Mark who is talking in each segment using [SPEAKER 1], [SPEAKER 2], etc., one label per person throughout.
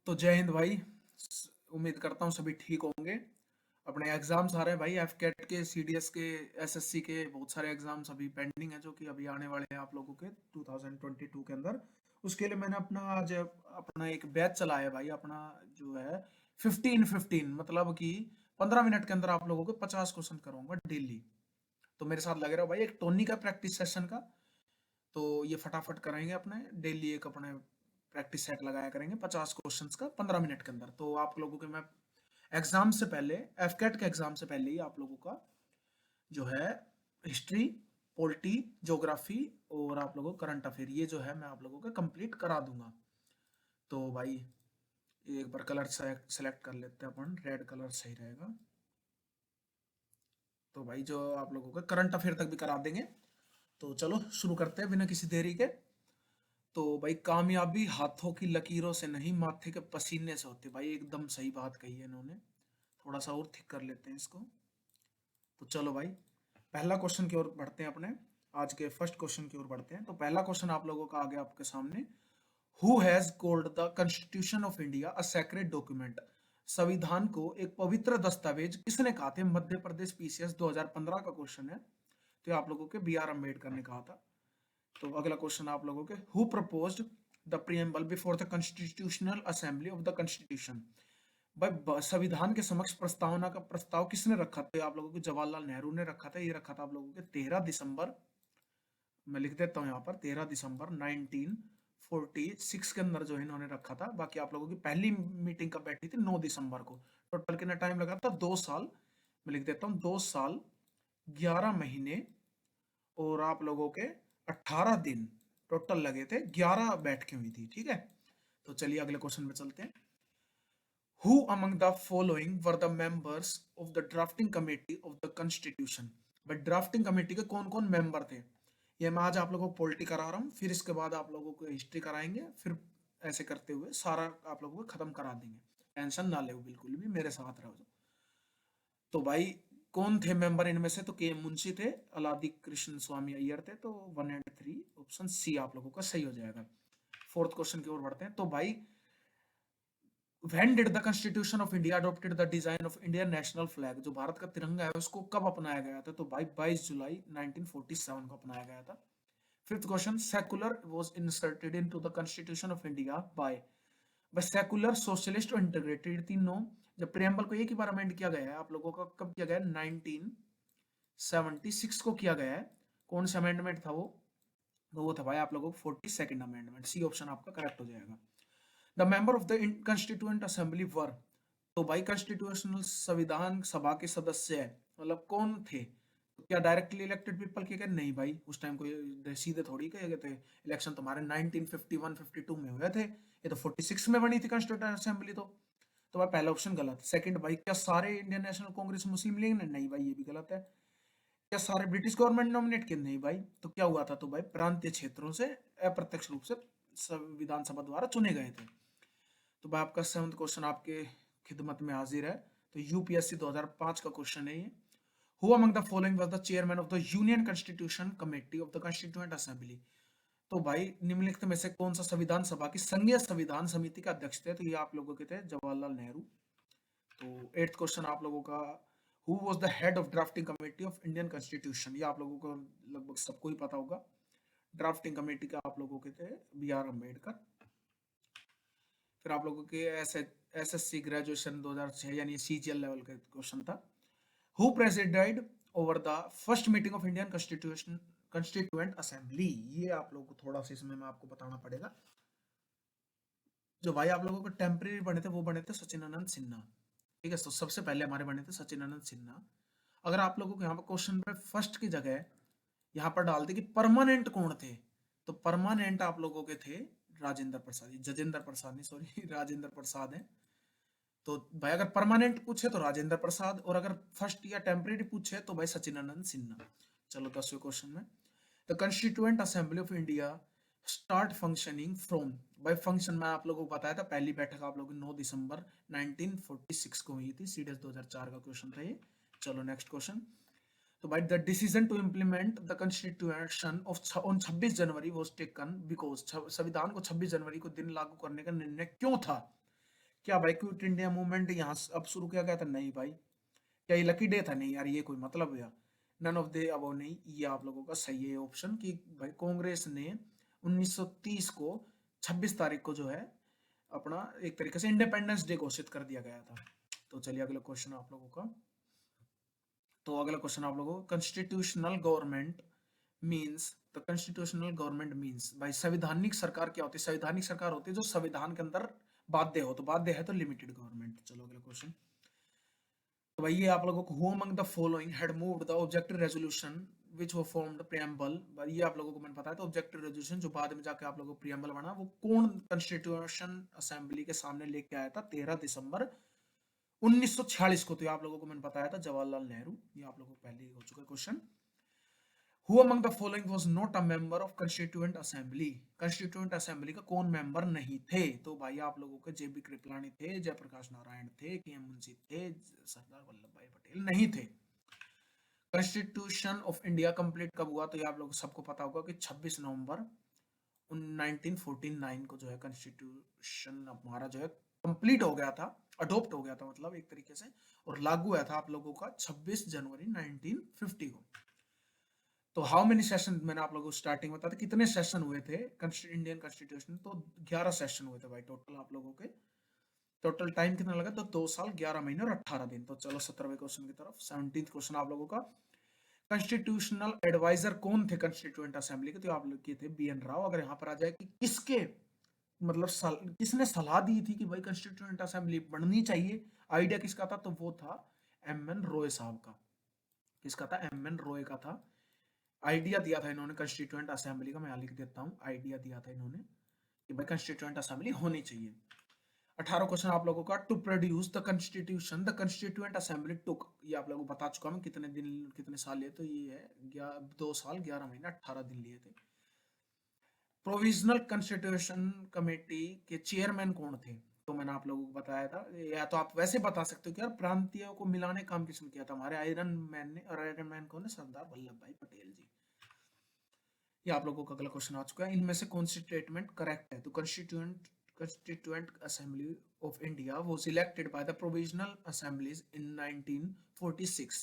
[SPEAKER 1] तो जय हिंद भाई। उम्मीद करता हूँ सभी ठीक होंगे। अपने एग्जाम्स आ रहे हैं भाई, एफ कैट के, सीडीएस के, एसएससी के, बहुत सारे एग्जाम्स अभी पेंडिंग है जो कि अभी आने वाले हैं आप लोगों के 2022 के अंदर। उसके लिए मैंने अपना आज अपना एक बैच चलाया है भाई, अपना जो है 15-15, मतलब कि 15 मिनट के अंदर आप लोगों को 50 क्वेश्चन कराऊंगा डेली। तो मेरे साथ लगे रहो भाई, एक टोनी का प्रैक्टिस सेशन का। तो ये फटाफट कराएंगे अपने डेली, एक अपने प्रैक्टिस सेट लगाया करेंगे 50 क्वेश्चंस का 15 मिनट के अंदर। तो आप लोगों के मैं एग्जाम से पहले, एफकेट के एग्जाम से पहले ही आप लोगों का जो है हिस्ट्री, पॉलिटी, ज्योग्राफी और आप लोगों को करंट अफेयर, ये जो है मैं आप लोगों को कंप्लीट करा दूंगा। तो भाई एक बार कलर सेलेक्ट कर लेते हैं अपन, रेड कलर सही रहेगा। तो भाई जो आप लोगों का करंट अफेयर तक भी करा देंगे। तो चलो शुरू करते हैं बिना किसी देरी के। तो भाई कामयाबी हाथों की लकीरों से नहीं, माथे के पसीने से होती है। भाई एकदम सही बात कही है इन्होंने। थोड़ा सा और थिक कर लेते हैं इसको। तो चलो भाई पहला क्वेश्चन की ओर बढ़ते हैं अपने। आज के फर्स्ट क्वेश्चन की ओर बढ़ते हैं। तो पहला क्वेश्चन आप लोगों का आगे आपके सामने। Who has called the constitution of India a sacred document? संविधान को एक पवित्र दस्तावेज किसने कहा थे? मध्य प्रदेश पीसीएस 2015 का क्वेश्चन है। तो ये आप लोगों के बी आर अम्बेडकर ने कहा था। तो अगला क्वेश्चन आप लोगों के, who proposed the preamble before the constitutional assembly of the constitution? भाई संविधान के समक्ष प्रस्तावना का प्रस्ताव किसने रखा था? आप लोगों को जवाहरलाल नेहरू ने रखा था। ये रखा था आप लोगों के 13 दिसंबर, मैं लिख देता हूँ यहाँ पर, 13 दिसंबर 1946 के अंदर जो है इन्होंने रखा था। बाकी आप लोगों की पहली मीटिंग कब बैठी थी? 9 दिसंबर को। टोटल कितना टाइम लगा था? 2 साल। मैं लिख देता हूँ 2 साल 11 महीने और आप लोगों के 18 दिन टोटल लगे थे। 11 बैठकें हुई थी, ठीक है। तो चलिए अगले क्वेश्चन में चलते हैं। Who among the following were the members of the drafting committee of the constitution? But drafting committee के कौन कौन मेंबर थे? ये मैं आज आप लोगों को पॉलिटी करा रहा हूँ, फिर इसके बाद आप लोगों को हिस्ट्री कराएंगे, फिर ऐसे करते हुए सारा आप लोगों को खत्म करा देंगे। टेंशन ना ले बिल्कुल भी, मेरे साथ रहो। तो भाई कौन थे मेंबर इनमें से? तो के मुंशी थे, अलादी कृष्ण स्वामी अय्यर थे। तो 1 और 3 ऑप्शन सी आप लोगों का सही हो जाएगा। फोर्थ क्वेश्चन की ओर बढ़ते हैं। तो भाई when did the constitution of India adopted the design of Indian national flag? जो भारत का तिरंगा है उसको कब अपनाया गया था? तो भाई 22 जुलाई 1947 को अपनाया गया था। Fifth question, secular was inserted into the constitution of India by? बस सेकुलर, सोशलिस्ट और इंटीग्रेटेड तीनों, जब प्रेम्बल को एक ही बार अमेंड किया गया है आप लोगों का, कब किया गया है? 1976 को किया गया है। कौन सा अमेंडमेंट था वो? तो वो था भाई आप लोगों को 42nd अमेंडमेंट। सी ऑप्शन आपका करेक्ट हो जाएगा। The member of the constituent assembly were? तो भाई कॉन्स्टिट्यूशनल संविधान सभा के सदस्य मतलब कौन थे? तो क्या डायरेक्टली इलेक्टेड पीपल किए गए? नहीं भाई, उस टाइम को सीधे थोड़ी किए गए थे। इलेक्शन तुम्हारे 1951-52 में हुए थे। ये तो 46 में बनी थी कॉन्स्टिट्यूएंट असेंबली। तो भाई पहला ऑप्शन गलत। सेकंड भाई, क्या सारे इंडियन नेशनल कांग्रेस मुस्लिम लीग ने? नहीं भाई, ये भी गलत है। क्या सारे ब्रिटिश गवर्नमेंट नॉमिनेट किए? नहीं भाई। तो क्या हुआ था? तो भाई प्रांतीय क्षेत्रों से अप्रत्यक्ष रूप से विधानसभा द्वारा चुने गए थे। तो भाई आपका सेवंथ क्वेश्चन आपके खिदमत में हाजिर है। तो यूपीएससी 2005 का क्वेश्चन है ये। Who among the following was the chairman of the union constitution committee of the constituent assembly? तो भाई निम्नलिखित में से कौन सा संविधान सभा की संघीय संविधान समिति का अध्यक्ष थे? तो ये आप लोगों के थे जवाहरलाल नेहरू। तो एट्थ क्वेश्चन आप लोगों का, who was the head of drafting committee of Indian constitution? ये आप लोगों को लगभग सबको ही पता होगा। ड्राफ्टिंग कमेटी का आप लोगों के थे बी आर अम्बेडकर। फिर आप लोगों के एसएससी ग्रेजुएशन 2006 यानी सीजीएल लेवल का क्वेश्चन था। Who preceded over the first meeting of Indian constitution constituent assembly? ये आप लोगों को थोड़ा सा इसमें मैं आपको बताना पड़ेगा। जो भाई आप लोगों को टेम्परेरी बने थे वो बने थे सचिनानंद सिन्हा। ठीक है, तो सबसे पहले हमारे बने थे सचिनानंद सिन्हा। अगर आप लोगों को यहाँ पर क्वेश्चन पे फर्स्ट की जगह यहाँ पर डाल दे कि परमानेंट कौन थे, तो परमानेंट आप लोगों के थे राजेंद्र प्रसाद, जजेंद्र प्रसाद नहीं, सॉरी राजेंद्र प्रसाद है। तो भाई अगर परमानेंट पूछे तो राजेंद्र प्रसाद, और अगर फर्स्ट या टेम्परेरी पूछे तो भाई सचिनानंद सिन्हा। चलो 10वें क्वेश्चन में, the constituent assembly of India start functioning from? भाई फंक्शन मैं आप लोगों को बताया था, पहली बैठक आप लोगों की 9 दिसंबर 1946 को हुई थी। सीडीएस 2004 का क्वेश्चन था ये। चलो नेक्स्ट क्वेश्चन। तो भाई the decision to implement the constitution of on 26 January was taken because, संविधान को 26 जनवरी को दिन लागू करने का निर्णय क्यों था? क्या भाई क्विट इंडिया मूवमेंट यहाँ अब शुरू किया गया था? नहीं भाई। क्या ये लकी डे था? नहीं यार, ये कोई मतलब है? नन ऑफ द अबव नहीं, ये आप लोगों का सही है ऑप्शन कि भाई कांग्रेस ने 1930 को 26 तारीख को जो है अपना एक तरीके से इंडिपेंडेंस डे घोषित कर दिया गया था। तो चलिए अगला क्वेश्चन आप लोगों का। तो अगला क्वेश्चन आप लोगों को, constitutional government means, the constitutional government means, भाई संवैधानिक सरकार क्या होती है? संवैधानिक सरकार होती है जो संविधान के अंदर बाध्य हो, तो बाध्य है तो लिमिटेड गवर्नमेंट। चलो अगला क्वेश्चन। तो भाई ये आप लोगों को, who among the following had moved the objective resolution which वो फॉर्म्ड प्रियम्बल, ये आप लोगों को मैंने बताया था ऑब्जेक्टिव रेजोल्यूशन जो बाद में जाके आप लोगों को प्रियम्बल बना, वो कौन कॉन्स्टिट्यूशन असेंबली के सामने लेके आया था 13 दिसंबर 1946 को? तो ये आप लोगों को मैंने बताया था जवाहरलाल नेहरू। ये आप लोगों को पहले ही हो चुका question. Who among the following was not a member of Constituent Assembly? Constituent Assembly का कौन मेंबर नहीं थे? तो भाई आप लोगों के जेबी कृपलानी थे, जयप्रकाश नारायण थे, के एम मुंशी थे, सरदार वल्लभ भाई पटेल नहीं थे। कॉन्स्टिट्यूशन ऑफ इंडिया कंप्लीट कब हुआ? तो ये आप लोग सबको पता होगा कि 26 नवंबर 1949 को जो है कॉन्स्टिट्यूशन हमारा जो है कंप्लीट हो गया था, अडॉप्ट हो गया था मतलब एक तरीके से, और लागू हुआ था आप लोगों का 26 जनवरी 1950 को। तो हाउ मेनी सेशन, मैंने आप लोगों को स्टार्टिंग में बताया था कितने सेशन हुए थे इंडियन कॉन्स्टिट्यूशन, तो 11 सेशन हुए थे भाई टोटल आप लोगों के। टोटल टाइम कितना लगा? तो 2 साल 11 महीने और 18 दिन। तो चलो 17वें क्वेश्चन की तरफ। 17th क्वेश्चन आप लोगों का, कॉन्स्टिट्यूशनल एडवाइजर कौन थे कॉन्स्टिट्यूएंट असेंबली के? तो आप लोग के थे बी एन राव। अगर यहाँ पर आ जाए कि किसके मतलब किसने सलाह दी थी कि भाई कॉन्स्टिट्यूएंट असेंबली बननी चाहिए, आइडिया किसका था? तो वो था एम एन रॉय साहब का। किसका था? एम एन रॉय का था। आइडिया दिया था इन्होंने कॉन्स्टिट्यूएंट असेंबली का, मैं यहाँ लिख देता हूँ, आइडिया दिया था इन्होंने कि भाई कॉन्स्टिट्यूएंट असेंबली होनी चाहिए। 18 क्वेश्चन आप लोगों का, to produce the constitution the constituent assembly took, ये आप लोगों को बता चुका हूँ कितने दिन कितने साल लिए, तो ये है 2 साल 11 महीने 18 दिन लिए थे। प्रोविजनल कॉन्स्टिट्यूशन कमेटी के चेयरमैन कौन थे? तो मैंने आप लोगों को बताया था, या तो आप वैसे बता सकते हो कि यार प्रांतीयों को मिलाने काम किसने किया था? हमारे आयरन मैन ने, और आयरन मैन कौन है? सरदार वल्लभ भाई पटेल जी। ये आप लोगों का अगला क्वेश्चन आ चुका है, इनमें से कौन सी स्टेटमेंट करेक्ट है? तो Constituent Assembly of India was elected by the Provisional Assemblies in 1946.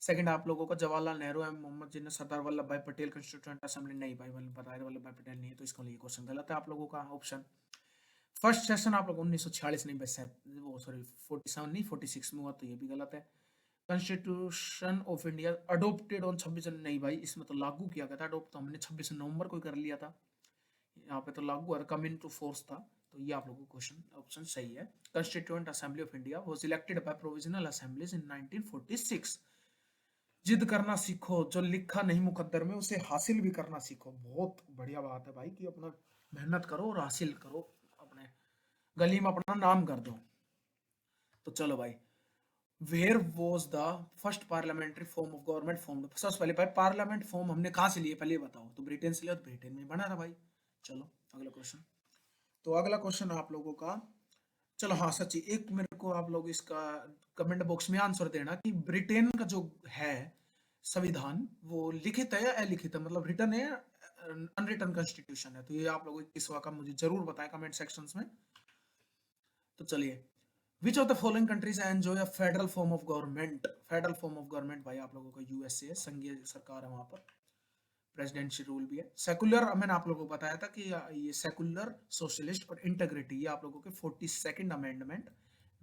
[SPEAKER 1] Second आप लोगों का, जवाहरलाल नेहरू एवं मोहम्मद जिन्ना सरदार वल्लभ भाई पटेल कॉन्स्टिट्यूएंट असेंबली, नहीं भाई बताया वल्लभ भाई पटेल नहीं है, तो इसका लिए क्वेश्चन गलत है आप लोगों का ऑप्शन। फर्स्ट सेशन आप लोग 1946 नहीं बस वो सॉरी 47 नहीं 46 में हुआ, तो ये भी गलत है। Constitution of India adopted on 26 नहीं भाई, इसमें तो लागू किया गया था, अडोप्ट तो हमने 26 नवंबर को कर लिया था, यहाँ पे तो लागू हुआ था, कम इन टू फोर्स था। तो ये आप लोगों को क्वेश्चन ऑप्शन सही है। Constituent assembly of India was elected by provisional assemblies in 1946। जिद करना सीखो, जो लिखा नहीं मुकद्दर में उसे हासिल भी करना सीखो। बहुत बढ़िया बात है भाई कि अपना मेहनत करो और हासिल करो, अपने गली में अपना नाम कर दो। तो चलो भाई, where was the first parliamentary form of government form? सबसे पहले भाई पार्लियामेंट फॉर्म हमने कहाँ से लिए पहले बताओ? तो ब्रिटेन से लिया, तो ब्रिटेन में बना था भाई। चलो अगला क्वेश्चन। तो अगला क्वेश्चन आप लोगों का, चलो हाँ सच्ची एक मेरे को आप लोग इसका कमेंट बॉक्स में आंसर देना कि ब्रिटेन का जो है संविधान वो लिखित है या अलिखित है, मतलब रिटन है या अनरिटन कॉन्स्टिट्यूशन है? तो ये आप लोग इस का मुझे जरूर बताएं कमेंट सेक्शंस में। तो चलिए, विच of the following countries enjoy a federal form of government? Federal form of government भाई आप लोगों का यूएसए है, संघीय सरकार है, वहां पर प्रेसिडेंशियल रूल भी है। सेकुलर मैंने आप लोगों को बताया था कि ये सेकुलर, सोशलिस्ट और इंटीग्रिटी, ये आप लोगों के 42nd अमेंडमेंट,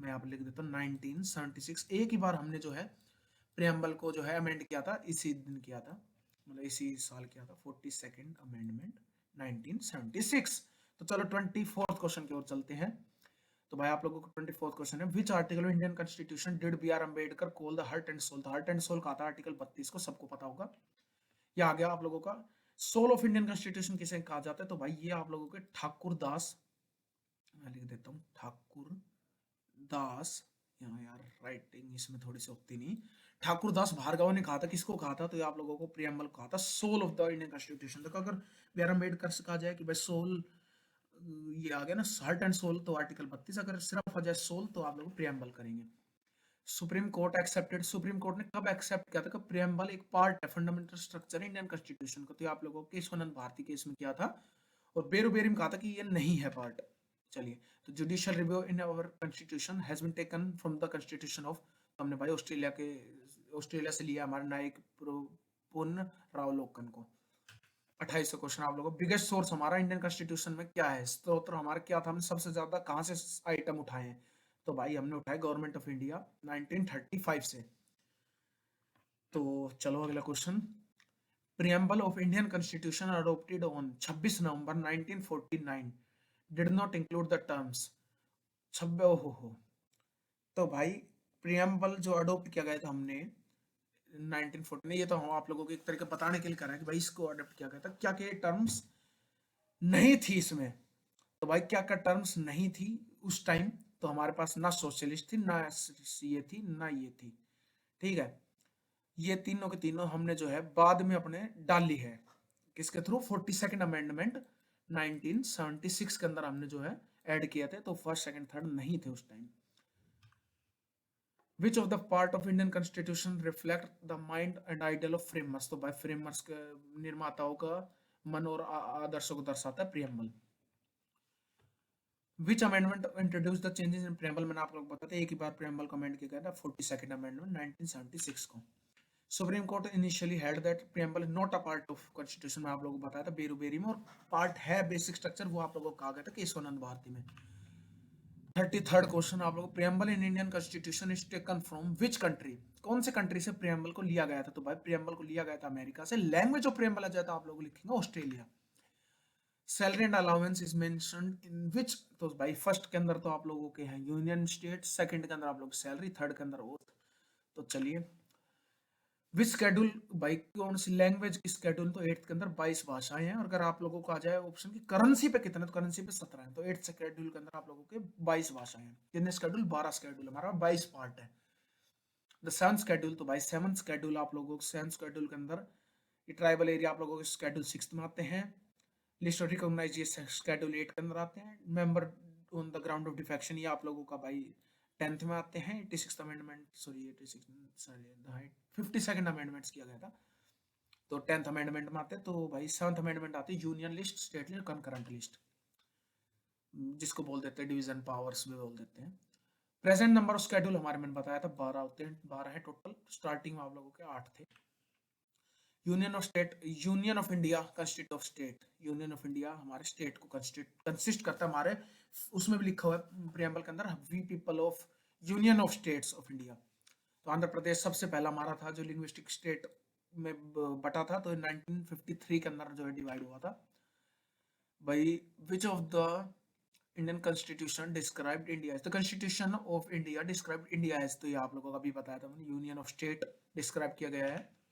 [SPEAKER 1] मैं यहाँ पर लिख देता हूँ 1976। एक ही बार हमने जो है प्रियम्बल को जो है अमेंड किया था, इसी दिन किया था, मतलब इसी साल किया था, 42nd अमेंडमेंट 1976। तो चलो 24th क्वेश्चन की ओर चलते हैं। तो भाई आप लोगों को 24th क्वेश्चन है, which article of Indian constitution did B R Ambedkar call the heart and soul? Heart and soul का था आर्टिकल 32 को, सबको पता होगा। ये आ गया आप लोगों का। सोल ऑफ इंडियन कॉन्स्टिट्यूशन किसे कहा जाता है? तो भाई ये आप लोगों के ठाकुर दास, मैं लिख देता हूँ ठाकुर दास, यहाँ यार राइटिंग इसमें थोड़ी सी होती नहीं, ठाकुर दास भार्गव ने कहा था। किसको कहा था? तो ये आप लोगों को प्रियम्बल कहा था, soul of the Indian constitution. तो अगर बी आर अम्बेडकर से कहा जाए कि भाई सोल, ये आ गया ना हार्ट एंड सोल, तो आर्टिकल 32। अगर सिर्फ आ जाए सोल तो आप लोग प्रियम्बल करेंगे। Supreme court accepted, supreme court ने कब एक्सेप्ट किया था कि प्रियम्बल एक पार्ट है, फंडामेंटल स्ट्रक्चर इंडियन कॉन्स्टिट्यूशन का? तो ये आप लोगों के केशवानंद भारती केस में किया था, और बेरुबेरी में कहा था कि ये नहीं है पार्ट। चलिए, तो judicial review in our constitution has been taken from the constitution of, हमने भाई ऑस्ट्रेलिया से लिया हमारे नायक पुन रावलोकन को। 28 क्वेश्चन आप लोगों को, बिगेस्ट सोर्स हमारा इंडियन कॉन्स्टिट्यूशन में क्या है, स्रोत हमारा क्या था, हमने सबसे ज्यादा कहां से आइटम उठाए हैं, तो भाई हमने उठाए गवर्नमेंट ऑफ इंडिया 1935 से। तो चलो अगला question, preamble of Indian constitution adopted on 26 November 1949 did not include the terms 26 हो। तो भाई प्रियम्बल जो अडोप्ट किया गया था हमने 1940 में, ये तो हम आप लोगों को एक तरीके बताने के लिए कर रहे हैं कि भाई इसको अडोप्ट किया गया था, क्या क्या टर्म्स नहीं थी इसमें। तो भाई क्या क्या टर्म्स नहीं थी उस टाइम, तो हमारे पास ना सोशलिस्ट थी, ना ये थी, ना ये थी, ठीक है। ये तीनों के तीनों हमने जो है बाद में अपने डाली है, किसके थ्रू, 42nd अमेंडमेंट 1976 के अंदर हमने जो है ऐड किए थे, तो फर्स्ट सेकंड थर्ड नहीं थे उस time. Which of the part of Indian Constitution reflect the mind and ideal of framers? तो भाई फ्रेमर्स के निर्माताओं का मन और आदर्शों को दर्शाता है preamble. Which amendment introduced the changes in preamble? मैंने आप लोग बताते एक ही बार प्रियम्बल को अमेंड किया गया था 42nd अमेंडमेंट 1976 को। Supreme court initially held that preamble is not a part of constitution में आप लोगों को बताया था बेरूबेरी में, और पार्ट है बेसिक स्ट्रक्चर, वो आप लोगों को कहा गया था केशवानंद भारती में। 33rd क्वेश्चन आप लोगों को, preamble in Indian constitution is taken from which country? कौन से कंट्री से प्रियम्बल को लिया गया था? तो भाई प्रियम्बल को लिया गया था अमेरिका से। लैंग्वेज ऑफ प्रियम्बल आ जाता आप लोग लिखेंगे Australia. Salary and allowance is mentioned in which? तो भाई फर्स्ट के अंदर तो आप लोगों के हैं यूनियन स्टेट, सेकंड के अंदर आप लोग सैलरी, थर्ड के अंदर ओथ। तो चलिए, विच स्केड्यूल, भाई कौन सी लैंग्वेज की स्केड्यूल? तो 8th के अंदर 22 भाषाएं हैं, और अगर आप लोगों को आ जाए ऑप्शन की करेंसी पे कितने, तो करेंसी पे 17 है, तो 8th स्केड्यूल के अंदर आप लोगों के 22 भाषाएं हैं। कितने स्केड्यूल? 12 स्केड्यूल, हमारा 22 पार्ट है। द 7th स्केड्यूल, तो भाई 7th स्केड्यूल आप लोगों को 7th स्केड्यूल के अंदर ये ट्राइबल एरिया आप लोगों के स्केड्यूल 6th में आते हैं। लिस्ट ऑफ रिकॉग्नाइज ये स्केड्यूल 8 के अंदर आते हैं। Member on the ground of defection ये आप लोगों का भाई 10th में आते हैं। 86th amendment, sorry 86 sorry 52nd amendments किया गया था, तो 10th अमेंडमेंट में आते हैं। तो भाई 7th अमेंडमेंट आती है union list, state list, concurrent list, जिसको बोल देते हैं डिवीजन पावर्स भी बोल देते हैं। प्रेजेंट नंबर ऑफ स्केड्यूल हमारे मैंने बताया था 12 होते हैं, 12 है टोटल। स्टार्टिंग में आप लोगों के 8 थे। Union of state, union of India constitute of state, union of India हमारे स्टेट को कंसिस्ट करता है। हमारे उसमें भी लिखा हुआ है प्रियम्बल के अंदर, we people of union of states of India. तो आंध्र प्रदेश सबसे पहला हमारा था जो लिंग्विस्टिक स्टेट में बटा था, तो 1953 के अंदर जो है डिवाइड हुआ था। भाई which of the Indian constitution described India as? The constitution of India described India as, तो ये आप लोगों को अभी बताया था मैंने, यूनियन ऑफ स्टेट डिस्क्राइब किया गया है।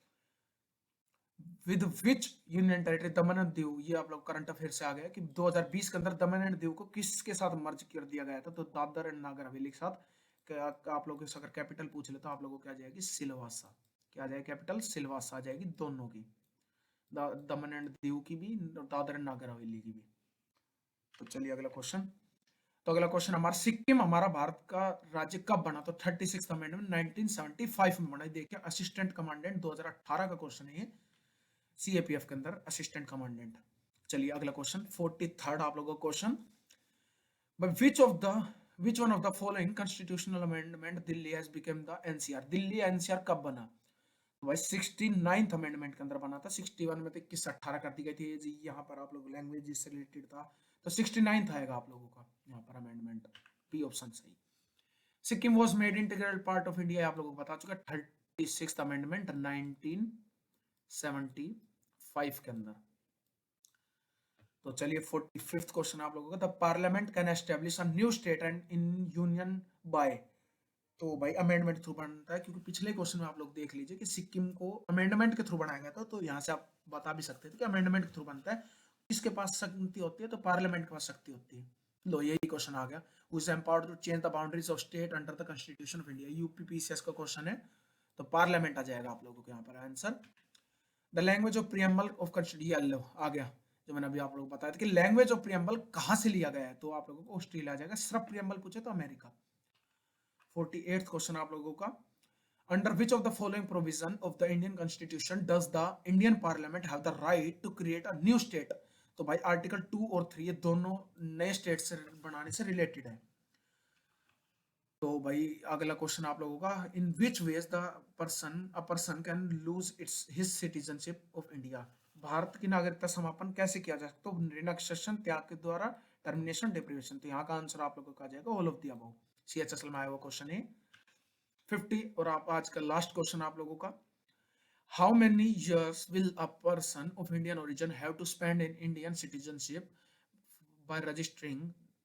[SPEAKER 1] With which union territory? Daman and Diu, ये आप लोग करंट अफेयर से आ गया कि 2020 के अंदर दमन एंड दीव को किसके साथ मर्ज कर दिया गया था? तो दादर एंड नागर हवेली के साथ। आप लोगों से अगर कैपिटल पूछ ले तो आप लोगों को क्या आ जाएगी? सिलवासा। क्या आ जाएगी कैपिटल? सिलवासा आ जाएगी दोनों की, दमन एंड दीव की भी, दादर एंड नागर हवेली की भी। तो चलिए अगला क्वेश्चन। तो अगला क्वेश्चन हमारा, सिक्किम हमारा भारत का राज्य कब बना? तो 36th अमेंडमेंट 1975 में बना। देखिए असिस्टेंट कमांडेंट 2018 का क्वेश्चन है ये, सीएपीएफ के अंदर असिस्टेंट कमांडेंट। चलिए अगला क्वेश्चन 43rd आप लोगों का question, which one of the following constitutional amendment Delhi has become the NCR? Delhi NCR कब बना? तो भाई 69th अमेंडमेंट के अंदर बना था। 61 में तो 21-18 कर दी गई थी जी, यहाँ पर आप लोग लैंग्वेज से रिलेटेड था, तो 69th आएगा आप लोगों का यहाँ पर अमेंडमेंट, बी ऑप्शन सही। Sikkim was made integral part of India, आप लोगों को बता चुका। 36th अमेंडमेंट 1975 के अंदर। तो चलिए 45th क्वेश्चन आप लोगों का, the parliament can establish a new state and in union by? तो भाई अमेंडमेंट थ्रू बनता है, क्योंकि पिछले क्वेश्चन में आप लोग देख लीजिए कि सिक्किम को अमेंडमेंट के थ्रू बनाया गया था, तो यहाँ से आप बता भी सकते थे कि अमेंडमेंट के थ्रू बनता है। किसके पास शक्ति होती है? तो पार्लियामेंट के पास शक्ति होती है। लो यही क्वेश्चन आ गया, who is empowered to change the boundaries of state under the constitution of India? UPPCS का क्वेश्चन है, तो पार्लियामेंट आ जाएगा आप लोगों को यहाँ पर answer. The language of preamble of constitution आ गया, जो मैंने अभी आप लोगों को बताया था कि लैंग्वेज ऑफ प्रियम्बल कहाँ से लिया गया है, तो आप लोगों को ऑस्ट्रेलिया आ जाएगा। सिर्फ प्रियम्बल पूछे तो अमेरिका। 48th क्वेश्चन आप लोगों का, under which of the following provision of the Indian constitution does the Indian parliament have the right to create a new state? तो भाई आर्टिकल 2 और 3 ये दोनों नए स्टेट से बनाने से रिलेटेड है। तो भाई अगला क्वेश्चन आप लोगों का, in which ways the person can lose its his citizenship of India, Bharat की नागरिकता समापन कैसे किया जा सकता है? रिनक्सेशन, त्याग के द्वारा, टर्मिनेशन, डिप्रीवेशन। तो यहाँ का आंसर आप लोगों का आ जाएगा all of the above. CHSL में आया हुआ क्वेश्चन है 50। और आप आज का लास्ट क्वेश्चन आप लोगों का, how many years will a person of Indian origin have to spend in Indian citizenship by registering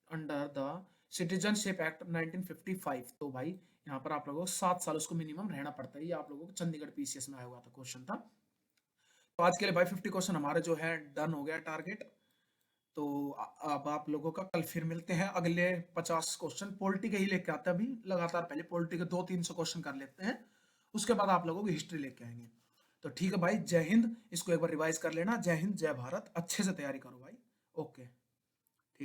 [SPEAKER 1] under the Citizenship Act 1955? तो भाई यहाँ पर आप लोगों को 7 साल उसको मिनिमम रहना पड़ता है। ये आप लोगों को चंडीगढ़ PCS में आया हुआ था क्वेश्चन था। तो आज के लिए भाई 50 क्वेश्चन हमारे जो है डन हो गया टारगेट। तो अब आप लोगों का कल फिर मिलते हैं, अगले 50 क्वेश्चन पॉलिटी के ही लेके आते हैं। अभी लगातार पहले पॉलिटी के 200-300 क्वेश्चन कर लेते हैं, उसके बाद आप लोगों की हिस्ट्री लेके आएंगे। तो ठीक है भाई, जय हिंद। इसको एक बार रिवाइज कर लेना। जय हिंद, जय भारत। अच्छे से तैयारी करो भाई। ओके।